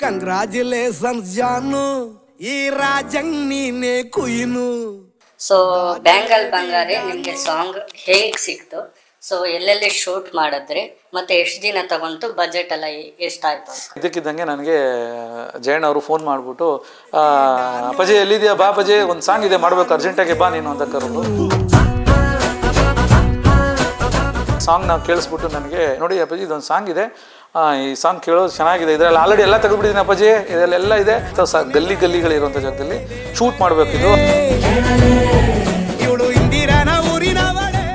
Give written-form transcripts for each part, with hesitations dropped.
Congratulations ಜಾನು ಈ ರಾಜಂಗ್ ನೀನೆ ಕುಯ್ನು. So bangle ಬಂಗಾರಿ ನಿಮಗೆ ಸಾಂಗ್ ಹೇಗೆ ಸಿಕ್ತು? ಸೊ ಎಲ್ಲೆಲ್ಲಿ ಶೂಟ್ ಮಾಡಿದ್ರಿ ಮತ್ತೆ ಎಷ್ಟು ದಿನ ತಗೊಂತು, ಬಜೆಟ್ ಎಲ್ಲ ಎಷ್ಟಾಯ್ತು? ಇದಕ್ಕಿದ್ದಂಗೆ ನನಗೆ ಜಯಣ್ಣ ಅವರು ಫೋನ್ ಮಾಡಿಬಿಟ್ಟು ಅಪ್ಪಾಜಿ ಎಲ್ಲಿದೆಯಾ, ಬಾ ಅಪ್ಪಾಜಿ ಒಂದು ಸಾಂಗ್ ಇದೆ ಮಾಡಬೇಕು ಅರ್ಜೆಂಟಾಗಿ ಬಾ ನೀನು ಅಂತ ಕರೆದು ಸಾಂಗ್ ನಾವು ಕೇಳಿಸ್ಬಿಟ್ಟು ನನಗೆ ನೋಡಿ ಅಪ್ಪಾಜಿ ಇದೊಂದು ಸಾಂಗ್ ಇದೆ, ಈ ಸಾಂಗ್ ಕೇಳೋದು ಚೆನ್ನಾಗಿದೆ, ಇದರಲ್ಲಿ ಆಲ್ರೆಡಿ ಎಲ್ಲ ತೆಗೆದುಬಿಟ್ಟಿದ್ದೀನಿ ಅಪ್ಪಾಜಿ, ಇದರಲ್ಲೆಲ್ಲ ಇದೆ ಗಲ್ಲಿ ಗಲ್ಲಿಗಳಿರುವಂಥ ಜಾಗದಲ್ಲಿ ಶೂಟ್ ಮಾಡಬೇಕಿದು.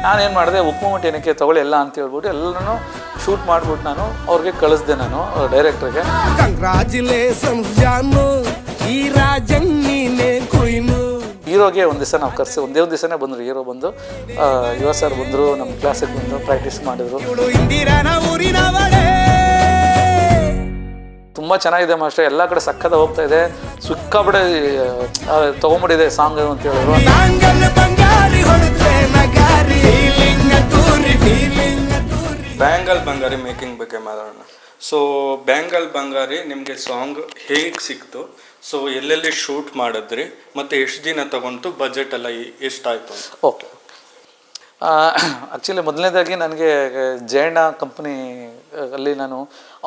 ನಾನೇನು ಮಾಡಿದೆ, ಉಪ್ಪುಮಟ್ಟಿ ಏನಕ್ಕೆ ತಗೊಳ್ಳಿ ಎಲ್ಲ ಅಂತ ಹೇಳ್ಬಿಟ್ಟು ಎಲ್ಲನೂ ಶೂಟ್ ಮಾಡಿಬಿಟ್ಟು ನಾನು ಅವ್ರಿಗೆ ಕಳಿಸ್ದೆ, ನಾನು ಡೈರೆಕ್ಟ್ರಿಗೆ. ಕಂಗ್ರಾಚುಲೇಷನ್ಸ್ ಜಾನು ಈ ರಾಜಂಗ್ ನೀನೆ ಕುಯ್ನು. ಹೀರೋಗೆ ಒಂದು ದಿವಸ ನಾವು ಕರೆಸಿ ಒಂದೇ ಒಂದು ದಿವಸನೇ ಬಂದರು, ಹೀರೋ ಬಂದು ಯುವ ಸರ್ ಬಂದರು, ನಮ್ಮ ಕ್ಲಾಸಿಗೆ ಬಂದು ಪ್ರಾಕ್ಟೀಸ್ ಮಾಡಿದ್ರು. ತುಂಬ ಚೆನ್ನಾಗಿದೆ ಮಾಸ್ಟರ್, ಎಲ್ಲ ಕಡೆ ಸಕ್ಕದ ಹೋಗ್ತಾ ಇದೆ, ಸಿಕ್ಕಾಪಟ್ಟೆ ತೊಗೊಂಬಿಟ್ಟಿದೆ ಸಾಂಗ್ ಅಂತ ಹೇಳಿದ್ರು. ಬ್ಯಾಂಗಲ್ ಬಂಗಾರಿ ಮೇಕಿಂಗ್ ಬಗ್ಗೆ ಮಾತಾಡೋಣ. ಸೊ ಬ್ಯಾಂಗಲ್ ಬಂಗಾರಿ ನಿಮಗೆ ಸಾಂಗ್ ಹೇಗೆ ಸಿಕ್ತು, ಸೊ ಎಲ್ಲೆಲ್ಲಿ ಶೂಟ್ ಮಾಡಿದ್ರಿ ಮತ್ತು ಎಷ್ಟು ದಿನ ತಗೊಂತು, ಬಜೆಟ್ ಎಲ್ಲ ಎಷ್ಟಾಯಿತು ಅಂತ? ಓಕೆ, ಆ್ಯಕ್ಚುಲಿ ಮೊದಲನೇದಾಗಿ ನನಗೆ ಜಯಣ್ಣ ಕಂಪ್ನಿ ಅಲ್ಲಿ ನಾನು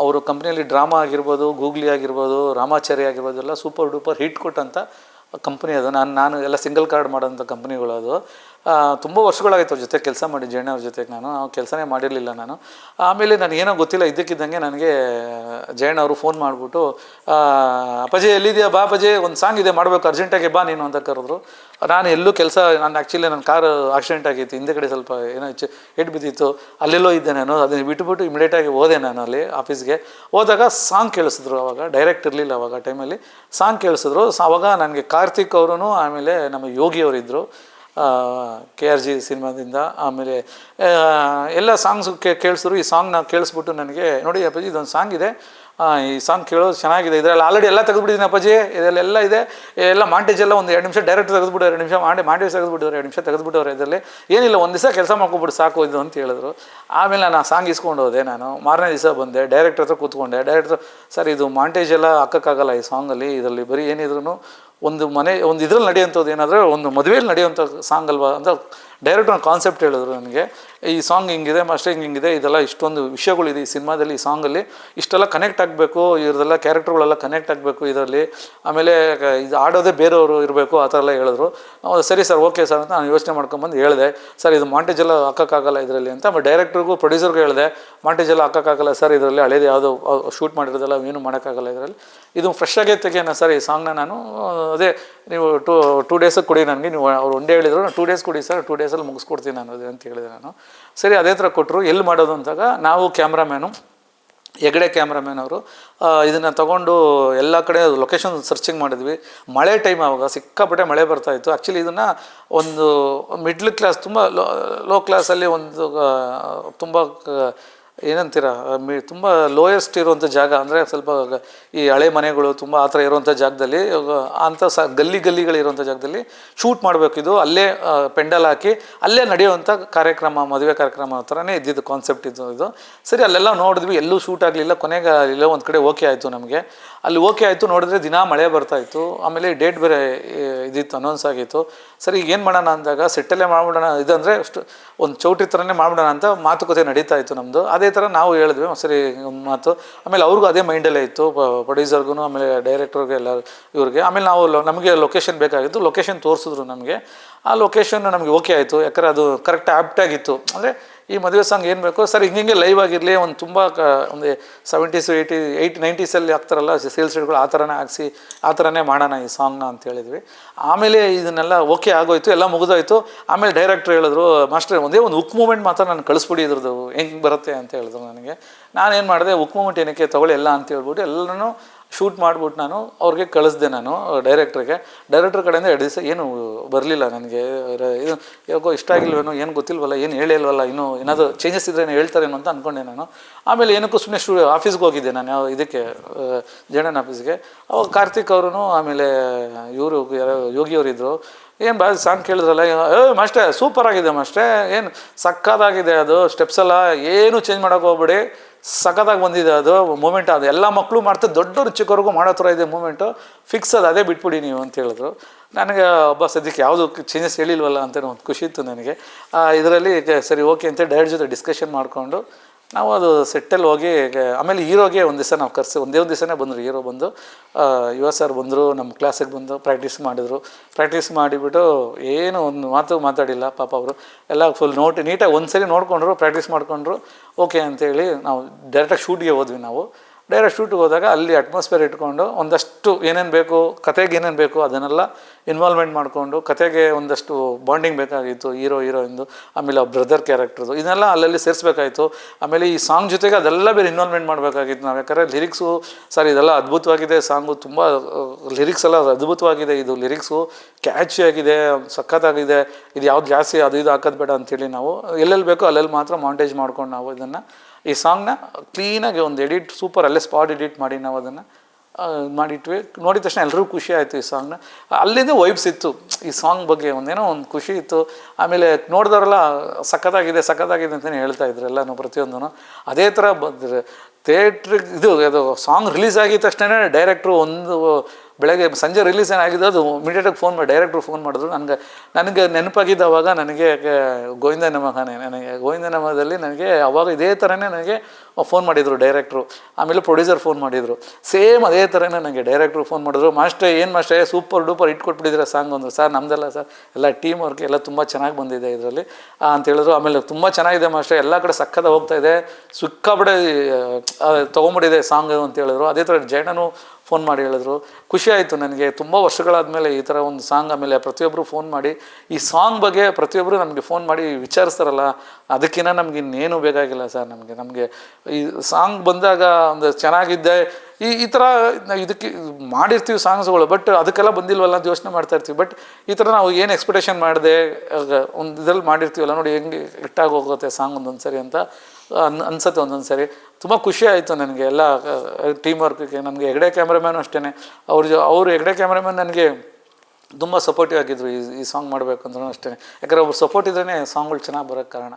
ಅವರು ಕಂಪ್ನಿಯಲ್ಲಿ ಡ್ರಾಮಾ ಆಗಿರ್ಬೋದು, ಗೂಗ್ಲಿ ಆಗಿರ್ಬೋದು, ರಾಮಾಚಾರಿ ಆಗಿರ್ಬೋದು ಎಲ್ಲ ಸೂಪರ್ ಡೂಪರ್ ಹಿಟ್ ಕೊಟ್ಟಂಥ ಕಂಪ್ನಿ ಅದು. ನಾನು ಎಲ್ಲ ಸಿಂಗಲ್ ಕಾರ್ಡ್ ಮಾಡೋಂಥ ಕಂಪ್ನಿಗಳು ಅದು. ತುಂಬ ವರ್ಷಗಳಾಗಿತ್ತು ಅವ್ರ ಜೊತೆ ಕೆಲಸ ಮಾಡಿ, ಜಯಣ್ಣ ಅವ್ರ ಜೊತೆಗೆ ನಾನು ಕೆಲಸನೇ ಮಾಡಿರಲಿಲ್ಲ ನಾನು. ಆಮೇಲೆ ನನಗೇನೋ ಗೊತ್ತಿಲ್ಲ, ಇದ್ದಕ್ಕಿದ್ದಂಗೆ ನನಗೆ ಜಯಣ್ಣ ಅವರು ಫೋನ್ ಮಾಡಿಬಿಟ್ಟು ಅಪ್ಪಾಜಿ ಎಲ್ಲಿದೆಯಾ, ಬಾ ಅಪ್ಪಾಜಿ ಒಂದು ಸಾಂಗ್ ಇದೆ ಮಾಡಬೇಕು ಅರ್ಜೆಂಟಾಗಿ ಬಾ ನೀನು ಅಂತ ಕರೆದ್ರು. ನಾನು ಎಲ್ಲೂ ಕೆಲಸ, ನಾನು ಆ್ಯಕ್ಚುಲಿ ನನ್ನ ಕಾರ್ ಆಕ್ಸಿಡೆಂಟ್ ಆಗಿತ್ತು, ಹಿಂದೆ ಕಡೆ ಸ್ವಲ್ಪ ಏನೋ ಹೆಡ್ ಬಿದ್ದಿತ್ತು, ಅಲ್ಲೆಲ್ಲೋ ಇದ್ದೆ ನಾನು. ಅದನ್ನು ಬಿಟ್ಟುಬಿಟ್ಟು ಇಮಿಡಿಯೇಟಾಗಿ ಹೋದೆ ನಾನು ಅಲ್ಲಿ ಆಫೀಸ್ಗೆ. ಹೋದಾಗ ಸಾಂಗ್ ಕೇಳಿಸಿದ್ರು, ಅವಾಗ ಡೈರೆಕ್ಟ್ ಇರಲಿಲ್ಲ ಅವಾಗ ಟೈಮಲ್ಲಿ, ಸಾಂಗ್ ಕೇಳಿಸಿದ್ರು. ಆವಾಗ ನನಗೆ ಕಾರ್ತಿಕ್ ಅವರು ಆಮೇಲೆ ನಮ್ಮ ಯೋಗಿ ಅವರಿದ್ದರು KRG ಸಿನಿಮಾದಿಂದ. ಆಮೇಲೆ ಎಲ್ಲ ಸಾಂಗ್ಸ್ ಕೇಳಿಸಿದ್ರು. ಈ ಸಾಂಗ್ ನಾವು ಕೇಳಿಸ್ಬಿಟ್ಟು ನನಗೆ ನೋಡಿ ಅಪ್ಪಾಜಿ ಇದೊಂದು ಸಾಂಗ್ ಇದೆ, ಈ ಸಾಂಗ್ ಕೇಳೋದು ಚೆನ್ನಾಗಿದೆ, ಇದರಲ್ಲಿ ಆಲ್ರೆಡಿ ಎಲ್ಲ ತೆಗೆದುಬಿಟ್ಟಿದ್ದೀನಿ ಅಪ್ಪಾಜಿ, ಇದರಲ್ಲೆಲ್ಲ ಇದೆ, ಎಲ್ಲ ಮಾಂಟೇಜ್ ಎಲ್ಲ ಒಂದು 2 ನಿಮಿಷ ಡೈರೆಕ್ಟ್ ತೆಗೆದುಬಿಟ್ಟು 2 ನಿಮಿಷ ಮಾಂಟೇಜ್ ತೆಗೆದುಬಿಟ್ಟಿದ್ದಾರೆ, 2 ನಿಮಿಷ ತೆಗೆದುಬಿಟ್ಟವ್ರೆ, ಇದರಲ್ಲಿ ಏನಿಲ್ಲ, ಒಂದು ದಿವಸ ಕೆಲಸ ಮಾಡ್ಕೊಬಿಟ್ಟು ಸಾಕು ಇದು ಅಂತ ಹೇಳಿದ್ರು. ಆಮೇಲೆ ನಾನು ಆ ಸಾಂಗ್ ಇಸ್ಕೊಂಡು ಹೋದೆ. ನಾನು ಮಾರನೇ ದಿವಸ ಬಂದೆ, ಡೈರೆಕ್ಟ್ರ್ ಹತ್ರ ಕೂತ್ಕೊಂಡೆ. ಡೈರೆಕ್ಟ್ರ್ ಸರ್ ಇದು ಮಾಂಟೇಜ್ ಎಲ್ಲ ಹಾಕೋಕ್ಕಾಗಲ್ಲ ಈ ಸಾಂಗಲ್ಲಿ, ಇದರಲ್ಲಿ ಬರೀ ಏನಿದ್ರು ಒಂದು ಇದ್ರಲ್ಲಿ ನಡೆಯುವಂಥದ್ದು ಏನಾದರೂ ಒಂದು ಮದುವೆಯಲ್ಲಿ ನಡೆಯುವಂಥ ಸಾಂಗ್ ಅಲ್ವಾ ಅಂತ ಡೈರೆಕ್ಟ್ ಒಂದು ಕಾನ್ಸೆಪ್ಟ್ ಹೇಳಿದ್ರು ನನಗೆ. ಈ ಸಾಂಗ್ ಹಿಂಗಿದೆ, ಮಾಸ್ಟರಿಂಗ್ ಹಿಂಗಿದೆ, ಇದೆಲ್ಲ ಇಷ್ಟೊಂದು ವಿಷಯಗಳಿದೆ ಈ ಸಿನಿಮಾದಲ್ಲಿ, ಈ ಸಾಂಗಲ್ಲಿ ಇಷ್ಟೆಲ್ಲ ಕನೆಕ್ಟ್ ಆಗಬೇಕು, ಇವ್ರದೆಲ್ಲ ಕ್ಯಾರೆಕ್ಟರ್ಗಳೆಲ್ಲ ಕನೆಕ್ಟ್ ಆಗಬೇಕು ಇದರಲ್ಲಿ, ಆಮೇಲೆ ಇದು ಆಡೋದೇ ಬೇರೆಯವರು ಇರಬೇಕು ಆ ಥರ ಎಲ್ಲ ಹೇಳಿದ್ರು. ಸರಿ ಸರ್, ಓಕೆ ಸರ್ ಅಂತ ನಾನು ಯೋಚನೆ ಮಾಡ್ಕೊಂಬಂದು ಹೇಳಿದೆ. ಸರ್ ಇದು ಮಾಂಟೇಜ್ ಎಲ್ಲ ಹಾಕೋಕ್ಕಾಗಲ್ಲ ಇದರಲ್ಲಿ ಅಂತ. ಆಮೇಲೆ ಡೈರೆಕ್ಟ್ರಿಗೂ ಪ್ರೊಡ್ಯೂಸರ್ಗೂ ಹೇಳಿದೆ, ಮಾಂಟೇಜ್ ಎಲ್ಲ ಹಾಕೋಕ್ಕಾಗಲ್ಲ ಸರ್, ಇದರಲ್ಲಿ ಹಳೇದು ಯಾವುದೋ ಶೂಟ್ ಮಾಡಿರೋದೆಲ್ಲ ಏನು ಮಾಡೋಕ್ಕಾಗಲ್ಲ ಇದರಲ್ಲಿ, ಇದು ಫ್ರೆಶ್ ಆಗೇ ತೆಗೆಯೋಣ ಸರ್ ಈ ಸಾಂಗ್ನ. ನಾನು ಅದೇ ನೀವು ಟೂ ಡೇಸಿಗೆ ಕೊಡಿ ನನಗೆ, ನೀವು ಅವ್ರು ಒಂದೇ ಹೇಳಿದರು, 2 ಡೇಸ್ ಕೊಡಿ ಸರ್, 2 ಡೇಸಲ್ಲಿ ಮುಗಿಸ್ಕೊಡ್ತೀನಿ ನಾನು ಅದೇ ಅಂತ ಹೇಳಿದೆ ನಾನು. ಸರಿ ಅದೇ ಥರ ಕೊಟ್ಟರು. ಎಲ್ಲಿ ಮಾಡೋದು ಅಂತಾಗ ನಾವು ಕ್ಯಾಮ್ರಾಮ್ಯಾನು ಹೆಗಡೆ ಕ್ಯಾಮ್ರಾಮ್ಯಾನ್ ಅವರು ಇದನ್ನು ತೊಗೊಂಡು ಎಲ್ಲ ಕಡೆ ಲೊಕೇಶನ್ ಸರ್ಚಿಂಗ್ ಮಾಡಿದ್ವಿ. ಮಳೆ ಟೈಮ್, ಆವಾಗ ಸಿಕ್ಕಾಪಟ್ಟೆ ಮಳೆ ಬರ್ತಾಯಿತ್ತು. ಆ್ಯಕ್ಚುಲಿ ಇದನ್ನು ಒಂದು ಮಿಡ್ಲ್ ಕ್ಲಾಸ್, ತುಂಬ ಲೋ ಕ್ಲಾಸಲ್ಲಿ ಒಂದು ತುಂಬ ಏನಂತೀರ ತುಂಬ ಲೋಯೆಸ್ಟ್ ಇರುವಂಥ ಜಾಗ, ಅಂದರೆ ಸ್ವಲ್ಪ ಈ ಹಳೆ ಮನೆಗಳು ತುಂಬ ಆ ಥರ ಇರುವಂಥ ಜಾಗದಲ್ಲಿ, ಅಂಥ ಗಲ್ಲಿಗಳಿರುವಂಥ ಜಾಗದಲ್ಲಿ ಶೂಟ್ ಮಾಡಬೇಕಿದು. ಅಲ್ಲೇ ಪೆಂಡಲ್ ಹಾಕಿ ಅಲ್ಲೇ ನಡೆಯುವಂಥ ಕಾರ್ಯಕ್ರಮ, ಮದುವೆ ಕಾರ್ಯಕ್ರಮ ಆ ಥರನೇ ಇದ್ದಿದ್ದು ಕಾನ್ಸೆಪ್ಟ್ ಇದು. ಸರಿ ಅಲ್ಲೆಲ್ಲ ನೋಡಿದ್ವಿ, ಎಲ್ಲೂ ಶೂಟ್ ಆಗಲಿಲ್ಲ. ಕೊನೆಗೆ ಇಲ್ಲೋ ಒಂದು ಕಡೆ ಓಕೆ ಆಯಿತು ನಮಗೆ. ಅಲ್ಲಿ ಓಕೆ ಆಯಿತು, ನೋಡಿದ್ರೆ ದಿನ ಮಳೆ ಬರ್ತಾಯಿತ್ತು. ಆಮೇಲೆ ಡೇಟ್ ಬೇರೆ ಇದಿತ್ತು, ಅನೌನ್ಸ್ ಆಗಿತ್ತು. ಸರಿ ಈಗ ಏನು ಮಾಡೋಣ ಅಂದಾಗ ಸೆಟ್ಟಲ್ಲೇ ಮಾಡ್ಬಿಡೋಣ, ಇದಂದರೆ ಅಷ್ಟು ಒಂದು ಚೌಟ್ರಿ ಥರನೇ ಮಾಡ್ಬಿಡೋಣ ಅಂತ ಮಾತುಕತೆ ನಡೀತಾ ಇತ್ತು ನಮ್ಮದು. ಅದೇ ಥರ ನಾವು ಹೇಳಿದ್ವಿ, ಸರಿ ಒಂದು ಮಾತು. ಆಮೇಲೆ ಅವ್ರಿಗೂ ಅದೇ ಮೈಂಡಲ್ಲೇ ಇತ್ತು, ಪ್ರೊಡ್ಯೂಸರ್ಗೂ ಆಮೇಲೆ ಡೈರೆಕ್ಟರ್ಗೆ ಎಲ್ಲ ಇವ್ರಿಗೆ. ಆಮೇಲೆ ನಾವು ನಮಗೆ ಲೊಕೇಶನ್ ಬೇಕಾಗಿತ್ತು, ಲೊಕೇಶನ್ ತೋರಿಸಿದ್ರು ನಮಗೆ. ಆ ಲೊಕೇಶನ್ ನಮಗೆ ಓಕೆ ಆಯಿತು, ಯಾಕಂದರೆ ಅದು ಕರೆಕ್ಟ್ ಆ್ಯಪ್ಟಾಗಿತ್ತು. ಅಂದರೆ ಈ ಮದುವೆ ಸಾಂಗ್ ಏನು ಬೇಕೋ ಸರ್ ಹಿಂಗೆ ಲೈವ್ ಆಗಿರಲಿ, ಒಂದು ತುಂಬ ಒಂದು 70s 80s 90s ಆಗ್ತಾರಲ್ಲ ಸೇಲ್ಸ್ಗಳು, ಆ ಥರನೇ ಹಾಕ್ಸಿ ಆ ಥರನೇ ಮಾಡೋಣ ಈ ಸಾಂಗ್ನ ಅಂತ ಹೇಳಿದ್ವಿ. ಆಮೇಲೆ ಇದನ್ನೆಲ್ಲ ಓಕೆ ಆಗೋಯ್ತು, ಎಲ್ಲ ಮುಗಿದೋಯ್ತು. ಆಮೇಲೆ ಡೈರೆಕ್ಟ್ರ್ ಹೇಳಿದ್ರು, ಮಾಸ್ಟರ್ ಒಂದೇ ಒಂದು ಹುಕ್ ಮೂಮೆಂಟ್ ಮಾತ್ರ ನಾನು ಕಳಿಸ್ಬಿಡಿ ಇದ್ರದ್ದು ಹೆಂಗೆ ಬರುತ್ತೆ ಅಂತ ಹೇಳಿದ್ರು ನನಗೆ. ನಾನೇನು ಮಾಡಿದೆ, ಹುಕ್ ಮೂಮೆಂಟ್ ಏನಕ್ಕೆ ತಗೊಳ್ಳಿ ಎಲ್ಲ ಅಂತ ಹೇಳ್ಬಿಟ್ಟು ಎಲ್ಲನೂ ಶೂಟ್ ಮಾಡಿಬಿಟ್ಟು ನಾನು ಅವ್ರಿಗೆ ಕಳಿಸ್ದೆ ನಾನು ಡೈರೆಕ್ಟ್ರಿಗೆ. ಡೈರೆಕ್ಟ್ರ್ ಕಡೆಯಿಂದ 2 ದಿವಸ ಏನು ಬರಲಿಲ್ಲ ನನಗೆ, ಇದು ಯಾಕೋ ಇಷ್ಟ ಆಗಿಲ್ವೇನೋ, ಏನು ಗೊತ್ತಿಲ್ವಲ್ಲ, ಏನು ಹೇಳಿಲ್ವಲ್ಲ, ಇನ್ನೂ ಏನಾದರೂ ಚೇಂಜಸ್ ಇದ್ರೇನು ಹೇಳ್ತಾರೇನೋ ಅಂತ ಅಂದ್ಕೊಂಡೆ ನಾನು. ಆಮೇಲೆ ಏನಕ್ಕೂ ಸುಮ್ಮನೆ ಆಫೀಸ್ಗೆ ಹೋಗಿದ್ದೆ ನಾನು, ಇದಕ್ಕೆ ಜಯಣ್ಣನ ಆಫೀಸ್ಗೆ. ಅವಾಗ ಕಾರ್ತಿಕ್ ಅವರು ಆಮೇಲೆ ಇವರು ಯೋಗಿಯವರಿದ್ದರು. ಏನು ಬಾ ಸಾಂಗ್ ಕೇಳಿದ್ರಲ್ಲ, ಮಾಸ್ಟರ್ ಸೂಪರ್ ಆಗಿದೆ ಮಾಸ್ಟರ್, ಏನು ಸಕ್ಕತ್ತಾಗಿದೆ ಅದು, ಸ್ಟೆಪ್ಸ್ ಎಲ್ಲ ಏನು ಚೇಂಜ್ ಮಾಡೋಕೆ ಹೋಗ್ಬೇಡಿ, ಸಖತ್ತಾಗಿ ಬಂದಿದೆ ಅದು ಮೂಮೆಂಟ್. ಅದು ಎಲ್ಲ ಮಕ್ಕಳು ಮಾಡ್ತಾರೆ, ದೊಡ್ಡವರು ಚಿಕ್ಕವ್ರಿಗೂ ಮಾಡೋ ಥರ ಇದೆ ಮೂಮೆಂಟು. ಫಿಕ್ಸ್ ಅದು ಅದೇ ಬಿಟ್ಬಿಡಿ ನೀವು ಅಂತ ಹೇಳಿದ್ರು. ನನಗೆ ಒಬ್ಬ ಸದ್ಯಕ್ಕೆ ಯಾವುದು ಚೇಂಜಸ್ ಹೇಳಿಲ್ವಲ್ಲ ಅಂತ ಒಂದು ಖುಷಿ ಇತ್ತು ನನಗೆ. ಇದರಲ್ಲಿ ಸರಿ ಓಕೆ ಅಂತ ಡೈರೆಕ್ಟ್ ಜೊತೆ ಡಿಸ್ಕಷನ್ ಮಾಡಿಕೊಂಡು ನಾವು ಅದು ಸೆಟ್ಟಲ್ಲಿ ಹೋಗಿ ಆಮೇಲೆ ಹೀರೋಗೆ ಒಂದು ದಿವಸ ನಾವು ಒಂದೇ ಒಂದು ದಿವಸನೇ ಬಂದರು. ಹೀರೋ ಬಂದು ಯುವ ಸರ್ ಬಂದರು, ನಮ್ಮ ಕ್ಲಾಸಿಗೆ ಬಂದು ಪ್ರಾಕ್ಟೀಸ್ ಮಾಡಿದರು. ಪ್ರಾಕ್ಟೀಸ್ ಮಾಡಿಬಿಟ್ಟು ಏನು ಒಂದು ಮಾತು ಮಾತಾಡಿಲ್ಲ ಪಾಪ ಅವರು. ಎಲ್ಲ ಫುಲ್ ನೀಟಾಗಿ ಒಂದು ಸರಿ ನೋಡಿಕೊಂಡ್ರು, ಪ್ರಾಕ್ಟೀಸ್ ಮಾಡಿಕೊಂಡ್ರು. ಓಕೆ ಅಂತೇಳಿ ನಾವು ಡೈರೆಕ್ಟಾಗಿ ಶೂಟ್ಗೆ ಹೋದ್ವಿ. ನಾವು ಡೈರೆಕ್ಟ್ ಶೂಟಿಗೆ ಹೋದಾಗ ಅಲ್ಲಿ ಅಟ್ಮಾಸ್ಫಿಯರ್ ಇಟ್ಕೊಂಡು ಒಂದಷ್ಟು ಏನೇನು ಬೇಕು, ಕತೆಗೆ ಏನೇನು ಬೇಕು ಅದನ್ನೆಲ್ಲ ಇನ್ವಾಲ್ವ್ಮೆಂಟ್ ಮಾಡಿಕೊಂಡು, ಕತೆಗೆ ಒಂದಷ್ಟು ಬಾಂಡಿಂಗ್ ಬೇಕಾಗಿತ್ತು ಹೀರೋಯಿಂದು, ಆಮೇಲೆ ಆ ಬ್ರದರ್ ಕ್ಯಾರೆಕ್ಟರ್ದು, ಇದನ್ನೆಲ್ಲ ಅಲ್ಲಲ್ಲಿ ಸೇರಿಸ್ಬೇಕಾಯಿತು. ಆಮೇಲೆ ಈ ಸಾಂಗ್ ಜೊತೆಗೆ ಅದೆಲ್ಲ ಬೇರೆ ಇನ್ವಾಲ್ವ್ಮೆಂಟ್ ಮಾಡಬೇಕಾಗಿತ್ತು ನಾವು. ಯಾಕಂದರೆ ಲಿರಿಕ್ಸು ಸರ್ ಇದೆಲ್ಲ ಅದ್ಭುತವಾಗಿದೆ, ಸಾಂಗು ತುಂಬ ಲಿರಿಕ್ಸ್ ಎಲ್ಲ ಅದ್ಭುತವಾಗಿದೆ, ಇದು ಲಿರಿಕ್ಸು ಕ್ಯಾಚಿಯಾಗಿದೆ, ಸಖತ್ತಾಗಿದೆ, ಇದು ಯಾವ್ದು ಜಾಸ್ತಿ ಅದು ಇದು ಹಾಕೋದು ಬೇಡ ಅಂಥೇಳಿ ನಾವು ಎಲ್ಲೆಲ್ಲಿ ಬೇಕೋ ಅಲ್ಲೆಲ್ಲಿ ಮಾತ್ರ ಮಾಂಟೇಜ್ ಮಾಡ್ಕೊಂಡು ನಾವು ಇದನ್ನು ಈ ಸಾಂಗ್ನ ಕ್ಲೀನಾಗಿ ಒಂದು ಎಡಿಟ್ ಸೂಪರ್ ಅಲ್ಲೇ ಸ್ಪಾಟ್ ಎಡಿಟ್ ಮಾಡಿ ನಾವು ಅದನ್ನು ಮಾಡಿಟ್ವಿ. ನೋಡಿದ ತಕ್ಷಣ ಎಲ್ಲರಿಗೂ ಖುಷಿ ಆಯಿತು ಈ ಸಾಂಗ್ನ. ಅಲ್ಲಿಂದ ವೈಬ್ಸ್ ಇತ್ತು ಈ ಸಾಂಗ್ ಬಗ್ಗೆ, ಒಂದೇನೋ ಒಂದು ಖುಷಿ ಇತ್ತು. ಆಮೇಲೆ ನೋಡಿದವರೆಲ್ಲ ಸಖತ್ತಾಗಿದೆ ಅಂತಲೇ ಹೇಳ್ತಾ ಇದ್ರು ಎಲ್ಲನೂ, ಪ್ರತಿಯೊಂದೂ ಅದೇ ಥರ ಬಂದರೆ ಥಿಯೇಟ್ರಿಗೆ ಇದು ಸಾಂಗ್ ರಿಲೀಸ್ ಆಗಿದ ತಕ್ಷಣ ಡೈರೆಕ್ಟ್ರು ಒಂದು ಬೆಳಗ್ಗೆ ಸಂಜೆ ರಿಲೀಸ್ ಏನಾಗಿದೆ ಅದು ಇಮಿಡಿಯೇಟಾಗಿ ಫೋನ್ ಮಾಡಿ ಡೈರೆಕ್ಟ್ರು ಫೋನ್ ಮಾಡಿದ್ರು. ನನಗೆ ನೆನಪಾಗಿದ್ದವಾಗ ನನಗೆ ಗೋವಿಂದ ನಮಃನೇ, ನನಗೆ ಗೋವಿಂದ ನಮಃದಲ್ಲಿ ನನಗೆ ಅವಾಗ ಇದೇ ಥರನೇ ನನಗೆ ಫೋನ್ ಮಾಡಿದರು ಡೈರೆಕ್ಟ್ರು. ಆಮೇಲೆ ಪ್ರೊಡ್ಯೂಸರ್ ಫೋನ್ ಮಾಡಿದರು, ಸೇಮ್ ಅದೇ ಥರನೇ ನನಗೆ ಡೈರೆಕ್ಟ್ರು ಫೋನ್ ಮಾಡಿದ್ರು. ಏನು ಮಾಸ್ಟ್ರೇ ಸೂಪರ್ ಡೂಪರ್ ಇಟ್ಕೊಟ್ಬಿಟ್ಟಿದ್ರೆ ಸಾಂಗ್ ಅಂದರು. ಸರ್ ನಮ್ಮದಲ್ಲ ಸರ್, ಎಲ್ಲ ಟೀಮ್ ವರ್ಕ್ ಎಲ್ಲ ತುಂಬ ಚೆನ್ನಾಗಿ ಬಂದಿದೆ ಇದರಲ್ಲಿ ಅಂತ ಹೇಳಿದ್ರು. ಆಮೇಲೆ ತುಂಬ ಚೆನ್ನಾಗಿದೆ ಮಾಸ್ಟ್ರೇ, ಎಲ್ಲ ಕಡೆ ಸಕ್ಕದ ಹೋಗ್ತಾ ಇದೆ, ಸಿಕ್ಕಾಬಿಡೆ ತೊಗೊಂಬಿಟ್ಟಿದೆ ಸಾಂಗ್ ಅಂತ ಹೇಳಿದ್ರು. ಅದೇ ಥರ ಜೈನನು ಫೋನ್ ಮಾಡಿ ಹೇಳಿದ್ರು. ಖುಷಿ ಆಯಿತು ನನಗೆ, ತುಂಬ ವರ್ಷಗಳಾದಮೇಲೆ ಈ ಥರ ಒಂದು ಸಾಂಗ್. ಆಮೇಲೆ ಪ್ರತಿಯೊಬ್ಬರು ಫೋನ್ ಮಾಡಿ ಈ ಸಾಂಗ್ ಬಗ್ಗೆ ಪ್ರತಿಯೊಬ್ಬರು ನಮಗೆ ಫೋನ್ ಮಾಡಿ ವಿಚಾರಿಸ್ತಾರಲ್ಲ, ಅದಕ್ಕಿಂತ ನಮ್ಗೆ ಇನ್ನೇನು ಬೇಕಾಗಿಲ್ಲ ಸರ್. ನಮಗೆ ಈ ಸಾಂಗ್ ಬಂದಾಗ ಒಂದು ಚೆನ್ನಾಗಿದ್ದೆ ಈ ಥರ ಇದಕ್ಕೆ ಮಾಡಿರ್ತೀವಿ ಸಾಂಗ್ಸ್ಗಳು, ಬಟ್ ಅದಕ್ಕೆಲ್ಲ ಬಂದಿಲ್ವಲ್ಲ ಅಂತ ಯೋಚನೆ ಮಾಡ್ತಾ ಇರ್ತೀವಿ. ಬಟ್ ಈ ಥರ ನಾವು ಏನು ಎಕ್ಸ್ಪೆಕ್ಟೇಷನ್ ಮಾಡಿದೆ ಒಂದು ಇದ್ರಲ್ಲಿ ಮಾಡಿರ್ತೀವಲ್ಲ, ನೋಡಿ ಹೆಂಗೆ ಹಿಟ್ಟಾಗಿ ಹೋಗುತ್ತೆ ಸಾಂಗ್ ಒಂದೊಂದು ಸರಿ ಅಂತ ಅನ್ಸುತ್ತೆ ಒಂದೊಂದು ಸರಿ. ತುಂಬ ಖುಷಿ ಆಯಿತು ನನಗೆ ಎಲ್ಲ ಟೀಮ್ ವರ್ಕಿಗೆ. ನನಗೆ ಹೆಗ್ಡೆ ಕ್ಯಾಮ್ರಾಮ್ಯಾನು ಅಷ್ಟೇ, ಅವರು ಹೆಗ್ಡೆ ಕ್ಯಾಮ್ರಾಮ್ಯಾನ್ ನನಗೆ ತುಂಬ ಸಪೋರ್ಟಿವ್ ಆಗಿದ್ದರು ಈ ಸಾಂಗ್ ಮಾಡಬೇಕು ಅಂದ್ರೂ ಅಷ್ಟೇ. ಯಾಕಂದರೆ ಒಬ್ರು ಸಪೋರ್ಟ್ ಇದ್ರೇ ಸಾಂಗ್ಗಳು ಚೆನ್ನಾಗಿ ಬರೋಕ್ಕೆ ಕಾರಣ.